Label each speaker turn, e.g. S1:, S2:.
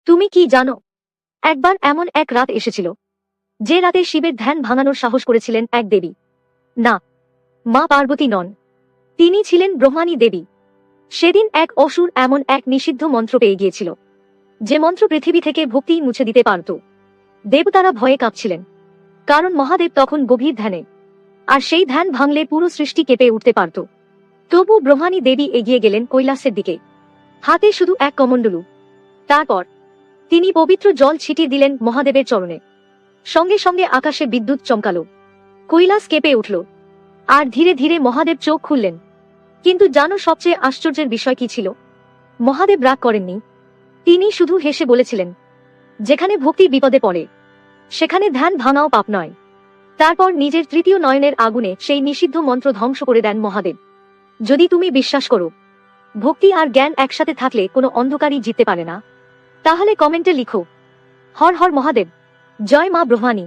S1: তুমি কি জানো, একবার এমন এক রাত এসেছিল যে রাতে শিবের ধ্যান ভাঙানোর সাহস করেছিলেন এক দেবী। না, মা পার্বতী নন, তিনি ছিলেন ব্রহ্মাণী দেবী। সেদিন এক অসুর এমন এক নিষিদ্ধ মন্ত্র পেয়ে গিয়েছিল, যে মন্ত্র পৃথিবী থেকে ভক্তি মুছে দিতে পারত। দেবতারা ভয়ে কাঁপছিলেন, কারণ মহাদেব তখন গভীর ধ্যানে, আর সেই ধ্যান ভাঙলে পুরো সৃষ্টি কেঁপে উঠতে পারত। তবু ব্রহ্মাণী দেবী এগিয়ে গেলেন কৈলাসের দিকে, হাতে শুধু এক কমণ্ডলু। তারপর তিনি পবিত্র জল ছিটিয়ে দিলেন মহাদেবের চরণে। সঙ্গে সঙ্গে আকাশে বিদ্যুৎ চমকালো, কৈলাস কেঁপে উঠল, আর ধীরে ধীরে মহাদেব চোখ খুললেন। কিন্তু জানো সবচেয়ে আশ্চর্যের বিষয় কি ছিল? মহাদেব রাগ করেননি, তিনি শুধু হেসে বলেছিলেন, যেখানে ভক্তি বিপদে পড়ে সেখানে ধ্যান ভাঙাও পাপ নয়। তারপর নিজের তৃতীয় নয়নের আগুনে সেই নিষিদ্ধ মন্ত্র ধ্বংস করে দেন মহাদেব। যদি তুমি বিশ্বাস করো, ভক্তি আর জ্ঞান একসাথে থাকলে কোনো অন্ধকারই জিততে পারে না, তাহলে কমেন্টে লিখো, হর হর মহাদেব, জয় মা ব্রহ্মাণী।